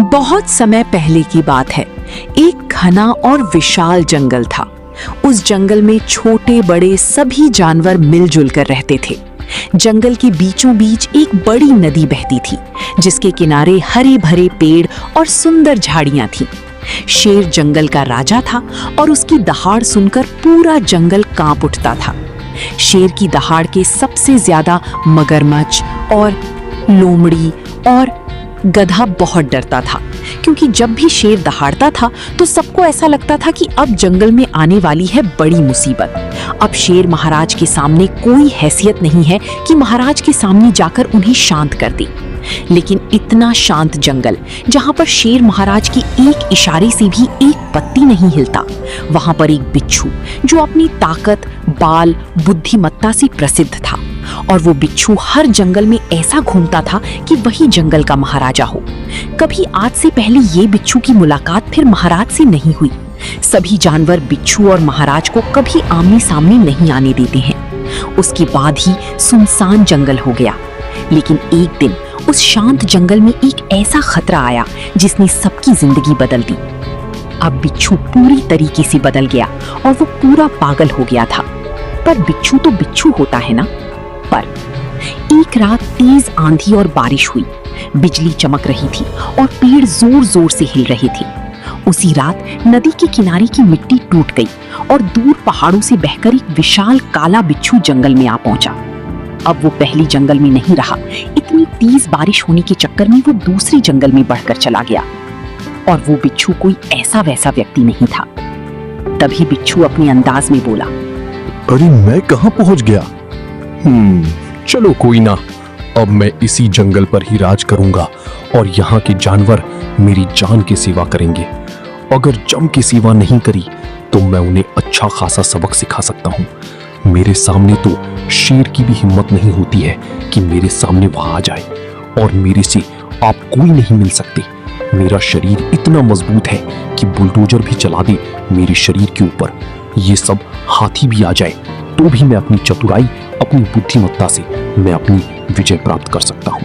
बहुत समय पहले की बात है। एक घना और विशाल जंगल था। उस जंगल में छोटे बड़े सभी जानवर मिलजुल कर रहते थे। जंगल के बीचों बीच एक बड़ी नदी बहती थी, जिसके किनारे हरे भरे पेड़ और सुंदर झाड़ियां थीं। शेर जंगल का राजा था और उसकी दहाड़ सुनकर पूरा जंगल कांप उठता था। शेर की दहाड़ के सबसे ज्यादा मगरमच्छ और लोमड़ी और गधा बहुत डरता था, क्योंकि जब भी शेर दहाड़ता था तो सबको ऐसा लगता था कि अब जंगल में आने वाली है बड़ी मुसीबत। अब शेर महाराज के सामने कोई हैसियत नहीं है कि महाराज के सामने जाकर उन्हें शांत कर दे। लेकिन इतना शांत जंगल, जहां पर शेर महाराज की एक इशारे से भी एक पत्ती नहीं हिलता, वहां पर एक बिच्छू जो अपनी ताकत, बाल, बुद्धिमत्ता से प्रसिद्ध था। और वो बिच्छू हर जंगल में ऐसा घूमता था कि वही जंगल का महाराजा हो। कभी आज से पहले ये बिच्छू की मुलाकात फिर महाराज से नहीं हुई। सभी जानवर बिच्छू और महाराज को कभी आमने सामने नहीं आने देते हैं। उसके बाद ही सुनसान जंगल हो गया। लेकिन एक दिन उस शांत जंगल में एक ऐसा खतरा आया जिसने सबकी जिंदगी बदल दी। अब बिच्छू पूरी तरीके से बदल गया और वो पूरा पागल हो गया था। पर बिच्छू तो बिच्छू होता है ना। पर एक रात तेज आंधी और बारिश हुई, बिजली चमक रही थी और पेड़ जोर जोर से हिल रहे थे। उसी रात नदी के किनारे की मिट्टी टूट गई और दूर पहाड़ों से बहकर एक विशाल काला बिच्छू जंगल में आ पहुंचा। अब वो पहली जंगल में नहीं रहा। इतनी तेज बारिश होने के चक्कर में वो दूसरी जंगल में बढ़कर चला गया। और वो बिच्छू कोई ऐसा वैसा व्यक्ति नहीं था। तभी बिच्छू अपने अंदाज में बोला, अरे मैं कहां पहुंच गया? चलो कोई ना, अब मैं इसी जंगल पर ही राज करूंगा और यहाँ के जानवर मेरी जान की सेवा करेंगे। अगर जम की सेवा नहीं करी तो मैं उन्हें अच्छा खासा सबक सिखा सकता हूँ। मेरे सामने तो शेर की भी हिम्मत नहीं होती है कि मेरे सामने वहां आ जाए, और मेरे से आप कोई नहीं मिल सकते। मेरा शरीर इतना मजबूत है कि बुलडोजर भी चला दे मेरे शरीर के ऊपर। ये सब हाथी भी आ जाए तो भी मैं अपनी चतुराई, अपनी बुद्धिमत्ता से मैं अपनी विजय प्राप्त कर सकता हूँ।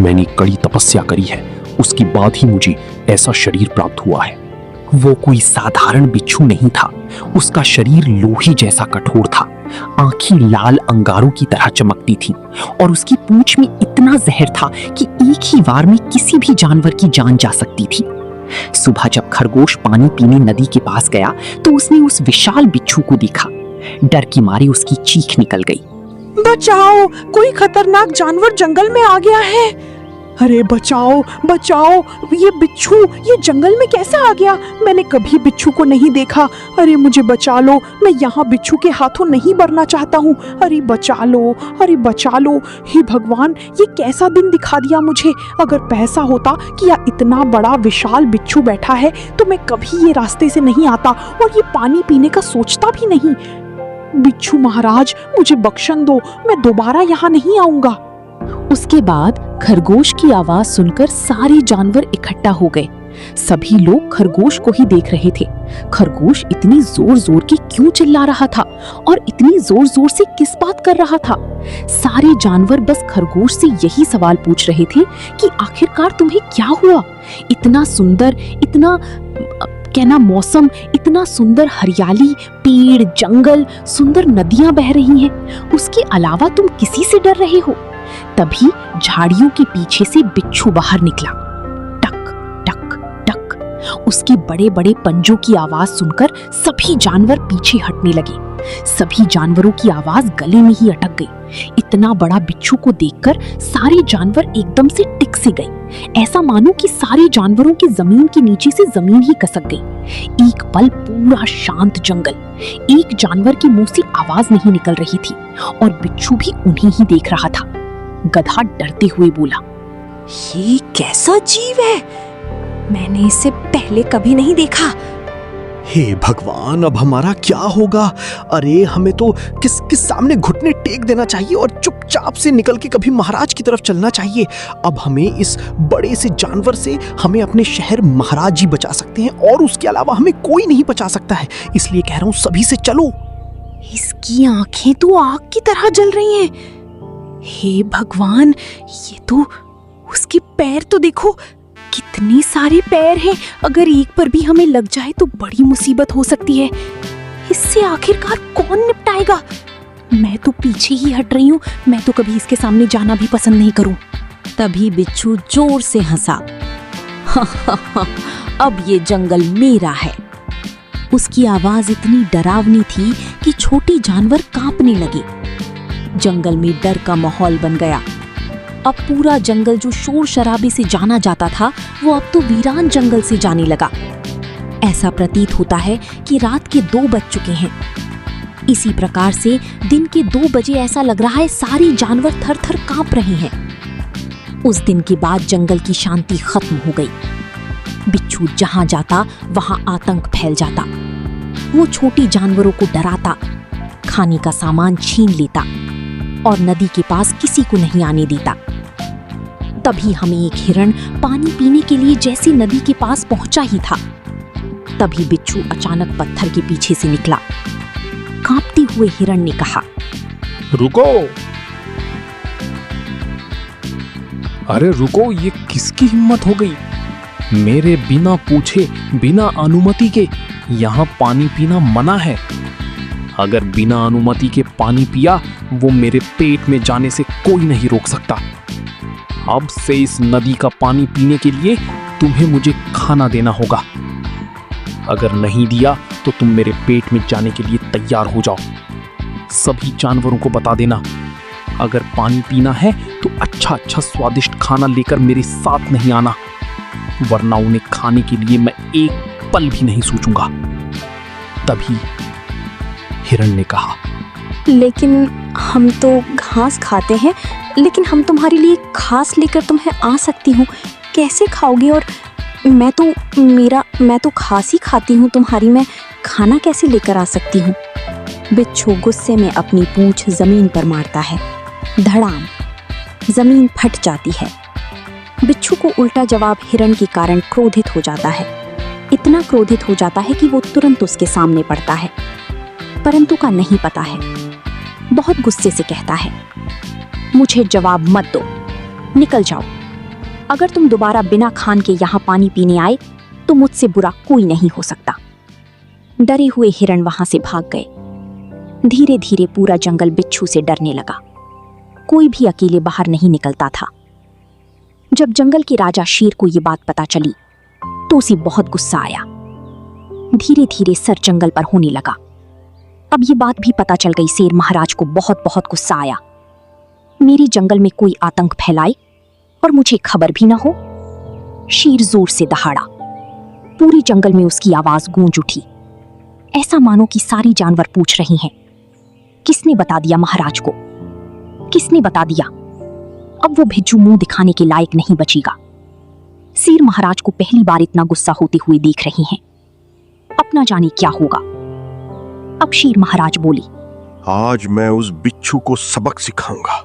मैंने कड़ी तपस्या करी है, उसके बाद ही मुझे ऐसा शरीर प्राप्त हुआ है। वो कोई साधारण बिच्छू नहीं था। उसका शरीर लोहे जैसा कठोर था, आंखें लाल अंगारों की तरह चमकती थीं और उसकी पूंछ में इतना जहर था कि एक ही वार में किसी भी जानवर की जान जा सकती थी। सुबह जब खरगोश पानी पीने नदी के पास गया तो उसने उस विशाल बिच्छू को देखा। डर के मारे उसकी चीख निकल गई। बचाओ, कोई खतरनाक जानवर जंगल में आ गया है। अरे बचाओ बचाओ, ये बिच्छू ये जंगल में कैसे आ गया? मैंने कभी बिच्छू को नहीं देखा। अरे मुझे बचा लो, मैं यहाँ बिच्छू के हाथों नहीं मरना चाहता हूँ। अरे बचा लो, अरे बचा लो। हे भगवान, ये कैसा दिन दिखा दिया मुझे। अगर पैसा होता कि यहाँ इतना बड़ा विशाल बिच्छू बैठा है तो मैं कभी ये रास्ते से नहीं आता और ये पानी पीने का सोचता भी नहीं। बिच्छू महाराज, मुझे बख्शन दो, मैं दोबारा यहाँ नहीं आऊंगा। उसके बाद खरगोश की आवाज सुनकर सारे जानवर इकट्ठा हो गए। सभी लोग खरगोश को ही देख रहे थे। खरगोश इतनी जोर जोर के क्यों चिल्ला रहा था और इतनी जोर जोर से किस बात कर रहा था? सारे जानवर बस खरगोश से यही सवाल पूछ रहे थे कि आखिरकार तुम्हें क्या हुआ? इतना सुंदर, इतना कहना मौसम, इतना सुंदर हरियाली, पेड़, जंगल, सुंदर नदियां बह रही हैं, उसके अलावा तुम किसी से डर रहे हो? तभी झाड़ियों के पीछे से बिच्छू बाहर निकला। टक टक टक, उसके बड़े बड़े पंजों की आवाज सुनकर सभी जानवर पीछे हटने लगे। सभी जानवरों की आवाज गले में ही अटक गई। इतना बड़ा बिच्छू को देखकर सारे जानवर एकदम से टिक से गए, ऐसा मानो कि सारे जानवरों की जमीन के नीचे से जमीन ही खसक गई। एक पल पूरा शांत जंगल, एक जानवर के मुंह से आवाज नहीं निकल रही थी और बिच्छू भी उन्हें ही देख रहा था। गधा डरते हुए बोला, ये कैसा जीव है? मैंने इसे पहले कभी नहीं देखा। हे भगवान, अब हमारा क्या होगा? अरे हमें तो किसके सामने घुटने टेक देना चाहिए और चुपचाप से निकल के कभी महाराज की तरफ चलना चाहिए। अब हमें इस बड़े से जानवर से हमें अपने शहर महाराज जी बचा सकते हैं और उसके अलावा हमें कोई नहीं बचा सकता है। इसलिए कह रहा हूँ सभी से चलो। इसकी आंखें तो आग की तरह जल रही हैं। हे भगवान, ये तो उसके पैर तो देखो कितने सारे पैर हैं, अगर एक पर भी हमें लग जाए तो बड़ी मुसीबत हो सकती है। इससे आखिरकार कौन निपटाएगा? मैं तो पीछे ही हट रही हूँ, मैं तो कभी इसके सामने जाना भी पसंद नहीं करूँ। तभी बिच्छू जोर से हंसा। अब ये जंगल मेरा है। उसकी आवाज इतनी डरावनी थी कि छोटे जानवर कांपने लगे। जंगल में डर का माहौल बन गया। अब पूरा जंगल जो शोर शराबे से जाना जाता था, वो अब तो वीरान जंगल से जाने लगा। ऐसा प्रतीत होता है कि रात के 2 बज चुके हैं। इसी प्रकार से दिन के 2 बजे ऐसा लग रहा है सारे जानवर थर थर कांप रहे हैं। उस दिन के बाद जंगल की शांति खत्म हो गई। बिच्छू जहां जाता वहां आतंक फैल जाता। वो छोटे जानवरों को डराता, खाने का सामान छीन लेता और नदी के पास किसी को नहीं आने देता। तभी हमें एक हिरण पानी पीने के लिए जैसे नदी के पास पहुंचा ही था, तभी बिच्छू अचानक पत्थर के पीछे से निकला। कांपते हुए हिरण ने कहा, रुको, अरे रुको, ये किसकी हिम्मत हो गई? मेरे बिना पूछे, बिना अनुमति के यहाँ पानी पीना मना है। अगर बिना अनुमति के पानी पिया, वो मेरे पेट में जाने से कोई नहीं रोक सकता। अब से इस नदी का पानी पीने के लिए तुम्हें मुझे खाना देना होगा। अगर नहीं दिया तो तुम मेरे पेट में जाने के लिए तैयार हो जाओ। सभी जानवरों को बता देना, अगर पानी पीना है तो अच्छा अच्छा स्वादिष्ट खाना लेकर मेरे साथ नहीं आना, वरना उन्हें खाने के लिए मैं एक पल भी नहीं सोचूंगा। तभी हिरण ने कहा, लेकिन हम तो घास खाते हैं, लेकिन हम तुम्हारे लिए घास लेकर तुम्हें आ सकती हूँ, कैसे खाओगे? और मैं तो घास ही खाती हूँ तुम्हारी, मैं खाना कैसे लेकर आ सकती हूँ? बिच्छू गुस्से में अपनी पूंछ जमीन पर मारता है। धड़ाम, जमीन फट जाती है। बिच्छू को उल्टा जवाब हिरण के कारण क्रोधित हो जाता है। इतना क्रोधित हो जाता है कि वो तुरंत उसके सामने पड़ता है, परंतु का नहीं पता है। बहुत गुस्से से कहता है, मुझे जवाब मत दो, निकल जाओ। अगर तुम दोबारा बिना खान के यहाँ पानी पीने आए तो मुझसे बुरा कोई नहीं हो सकता। डरे हुए हिरण वहां से भाग गए। धीरे धीरे पूरा जंगल बिच्छू से डरने लगा। कोई भी अकेले बाहर नहीं निकलता था। जब जंगल के राजा शेर को ये बात पता चली तो उसे बहुत गुस्सा आया। धीरे धीरे सर जंगल पर होने लगा। अब ये बात भी पता चल गई, शेर महाराज को बहुत बहुत गुस्सा आया। मेरे जंगल में कोई आतंक फैलाए और मुझे खबर भी ना हो। शेर जोर से दहाड़ा। पूरे जंगल में उसकी आवाज गूंज उठी, ऐसा मानो कि सारे जानवर पूछ रहे हैं, किसने बता दिया महाराज को? किसने बता दिया? अब वो भिज्जू मुंह दिखाने के लायक नहीं बचेगा। शेर महाराज को पहली बार इतना गुस्सा होते हुए देख रहे हैं। अब ना जाने क्या होगा। अब शेर महाराज बोले, आज मैं उस बिच्छू को सबक सिखाऊंगा।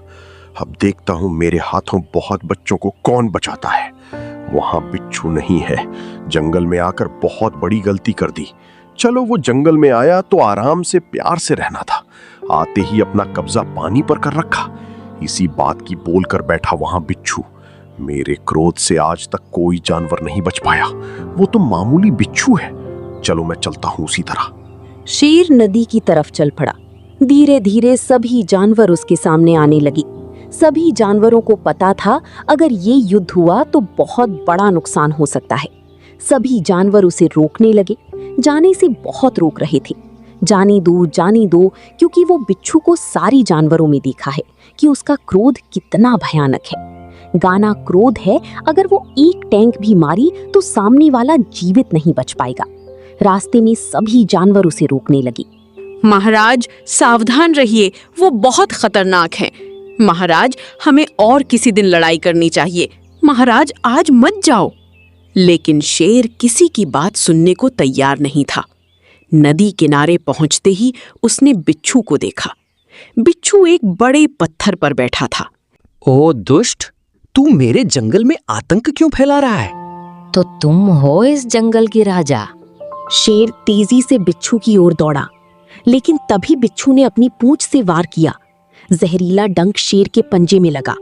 अब देखता हूं मेरे हाथों बहुत बच्चों को कौन बचाता है। वहां बिच्छू नहीं है, जंगल में आकर बहुत बड़ी गलती कर दी। चलो, वो जंगल में आया तो आराम से प्यार से रहना था, आते ही अपना कब्जा पानी पर कर रखा। इसी बात की बोलकर बैठा वहां बिच्छू। मेरे क्रोध से आज तक कोई जानवर नहीं बच पाया। वो तो मामूली बिच्छू है। चलो मैं चलता हूं उसी तरह। शेर नदी की तरफ चल पड़ा। धीरे धीरे सभी जानवर उसके सामने आने लगी। सभी जानवरों को पता था अगर ये युद्ध हुआ तो बहुत बड़ा नुकसान हो सकता है। सभी जानवर उसे रोकने लगे, जाने से बहुत रोक रहे थे। जाने दो, क्योंकि वो बिच्छू को सारी जानवरों में देखा है कि उसका क्रोध कितना भयानक है। गाना क्रोध है, अगर वो एक टैंक भी मारी तो सामने वाला जीवित नहीं बच पाएगा। रास्ते में सभी जानवर उसे रोकने लगे। महाराज सावधान रहिए, वो बहुत खतरनाक है। महाराज हमें और किसी दिन लड़ाई करनी चाहिए। महाराज आज मत जाओ। लेकिन शेर किसी की बात सुनने को तैयार नहीं था। नदी किनारे पहुंचते ही उसने बिच्छू को देखा। बिच्छू एक बड़े पत्थर पर बैठा था। ओ दुष्ट, तू मेरे जंगल में आतंक क्यों फैला रहा है? तो तुम हो इस जंगल के राजा। शेर तेजी से बिच्छू की ओर दौड़ा, लेकिन तभी बिच्छू ने अपनी पूंछ से वार किया। जहरीला डंक शेर के पंजे में लगा।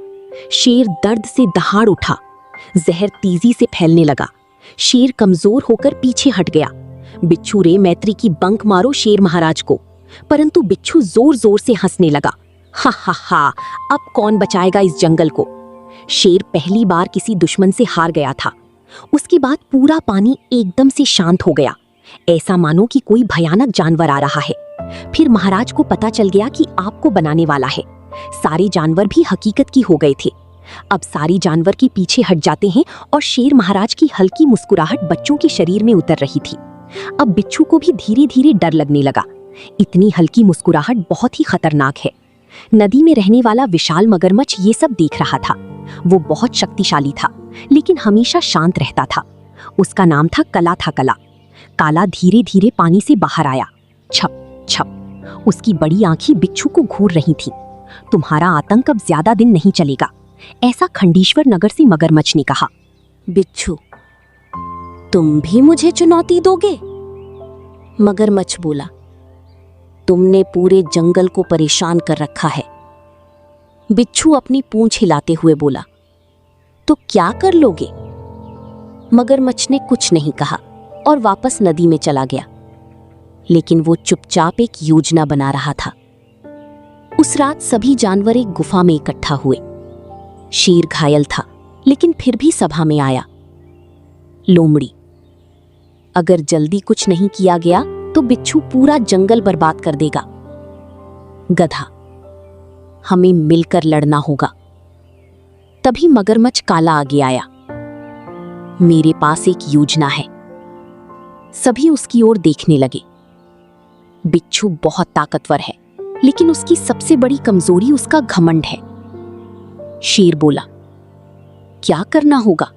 शेर दर्द से दहाड़ उठा। जहर तेजी से फैलने लगा। शेर कमजोर होकर पीछे हट गया। बिच्छू रे मैत्री की बंक मारो शेर महाराज को। परंतु बिच्छू जोर जोर से हंसने लगा। हा हा हा, अब कौन बचाएगा इस जंगल को। शेर पहली बार किसी दुश्मन से हार गया था। उसके बाद पूरा पानी एकदम से शांत हो गया, ऐसा मानो कि कोई भयानक जानवर आ रहा है। फिर महाराज को पता चल गया कि आपको बनाने वाला है। सारे जानवर भी हकीकत की हो गए थे। अब सारे जानवर के पीछे हट जाते हैं और शेर महाराज की हल्की मुस्कुराहट बच्चों के शरीर में उतर रही थी। अब बिच्छू को भी धीरे धीरे डर लगने लगा। इतनी हल्की मुस्कुराहट बहुत ही खतरनाक है। नदी में रहने वाला विशाल मगरमच्छ ये सब देख रहा था। वो बहुत शक्तिशाली था, लेकिन हमेशा शांत रहता था। उसका नाम था कला था कला। काला धीरे धीरे पानी से बाहर आया। छप छप, उसकी बड़ी आंखें बिच्छू को घूर रही थीं। तुम्हारा आतंक अब ज्यादा दिन नहीं चलेगा, ऐसा खंडीश्वर नगर से मगरमच्छ ने कहा। बिच्छू, तुम भी मुझे चुनौती दोगे? मगरमच्छ बोला। तुमने पूरे जंगल को परेशान कर रखा है। बिच्छू अपनी पूंछ हिलाते हुए बोला। तो क्या कर लोगे? मगरमच्छ ने कुछ नहीं कहा और वापस नदी में चला गया। लेकिन वो चुपचाप एक योजना बना रहा था। उस रात सभी जानवर एक गुफा में इकट्ठा हुए। शेर घायल था, लेकिन फिर भी सभा में आया। लोमड़ी, अगर जल्दी कुछ नहीं किया गया तो बिच्छू पूरा जंगल बर्बाद कर देगा। गधा, हमें मिलकर लड़ना होगा। तभी मगरमच्छ काला आगे आया। मेरे पास एक योजना है। सभी उसकी ओर देखने लगे। बिच्छू बहुत ताकतवर है, लेकिन उसकी सबसे बड़ी कमजोरी उसका घमंड है। शेर बोला, क्या करना होगा?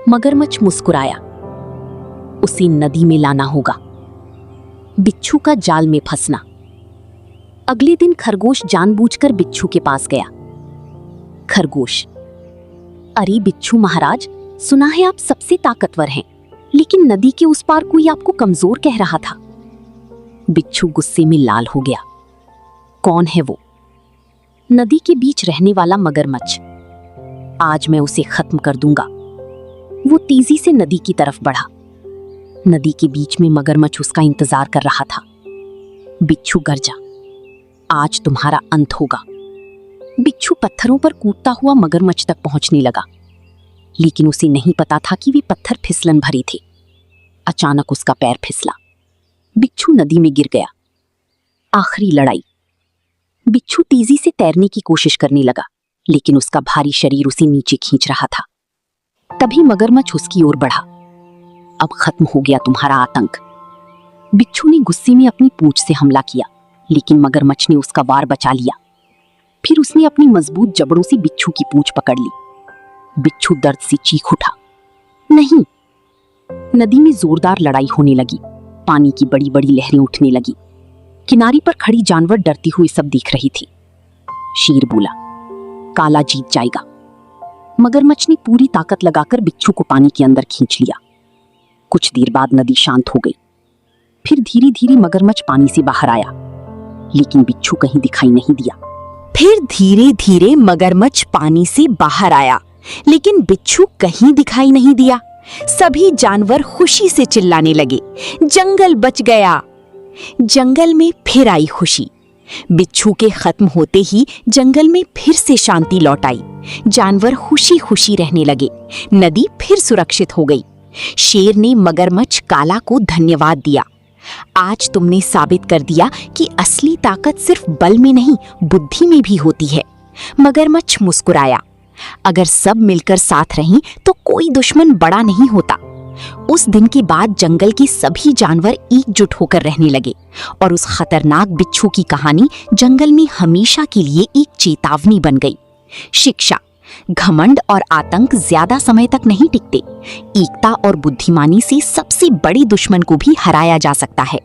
मगरमच्छ मुस्कुराया। उसे नदी में लाना होगा। बिच्छू का जाल में फंसना। अगले दिन खरगोश जानबूझकर बिच्छू के पास गया। खरगोश, अरे बिच्छू महाराज, सुना है आप सबसे ताकतवर हैं, लेकिन नदी के उस पार कोई आपको कमजोर कह रहा था। बिच्छू गुस्से में लाल हो गया। कौन है वो? नदी के बीच रहने वाला मगरमच्छ। आज मैं उसे खत्म कर दूंगा। वो तेजी से नदी की तरफ बढ़ा। नदी के बीच में मगरमच्छ उसका इंतजार कर रहा था। बिच्छू गरजा, आज तुम्हारा अंत होगा। बिच्छू पत्थरों पर कूदता हुआ मगरमच्छ तक पहुंचने लगा, लेकिन उसे नहीं पता था कि वे पत्थर फिसलन भरे थे। अचानक उसका पैर फिसला। बिच्छू नदी में गिर गया। आखिरी लड़ाई। बिच्छू तेजी से तैरने की कोशिश करने लगा, लेकिन उसका भारी शरीर उसे नीचे खींच रहा था। तभी मगरमच्छ उसकी ओर बढ़ा। अब खत्म हो गया तुम्हारा आतंक। बिच्छू ने गुस्से में अपनी पूंछ से हमला किया, लेकिन मगरमच्छ ने उसका वार बचा लिया। फिर उसने अपनी मजबूत जबड़ों से बिच्छू की पूंछ पकड़ ली। बिच्छू दर्द से चीख उठा। नहीं। नदी में जोरदार लड़ाई होने लगी। पानी की बड़ी बड़ी लहरें उठने लगी। किनारे पर खड़ी जानवर डरती हुई सब देख रही थी। शेर बोला, काला जीत जाएगा। मगरमच्छ ने पूरी ताकत लगाकर बिच्छू को पानी के अंदर खींच लिया। कुछ देर बाद नदी शांत हो गई। फिर धीरे धीरे मगरमच्छ पानी से बाहर आया, लेकिन बिच्छू कहीं दिखाई नहीं दिया। फिर धीरे धीरे मगरमच्छ पानी से बाहर आया, लेकिन बिच्छू कहीं दिखाई नहीं दिया। सभी जानवर खुशी से चिल्लाने लगे, जंगल बच गया। जंगल में फिर आई खुशी। बिच्छू के खत्म होते ही जंगल में फिर से शांति लौट आई। जानवर खुशी खुशी रहने लगे। नदी फिर सुरक्षित हो गई। शेर ने मगरमच्छ काला को धन्यवाद दिया। आज तुमने साबित कर दिया कि असली ताकत सिर्फ बल में नहीं, बुद्धि में भी होती है। मगरमच्छ मुस्कुराया। अगर सब मिलकर साथ रहें तो कोई दुश्मन बड़ा नहीं होता। उस दिन के बाद जंगल के सभी जानवर एकजुट होकर रहने लगे और उस खतरनाक बिच्छू की कहानी जंगल में हमेशा के लिए एक चेतावनी बन गई। शिक्षा, घमंड और आतंक ज्यादा समय तक नहीं टिकते। एकता और बुद्धिमानी से सबसे बड़े दुश्मन को भी हराया जा सकता है।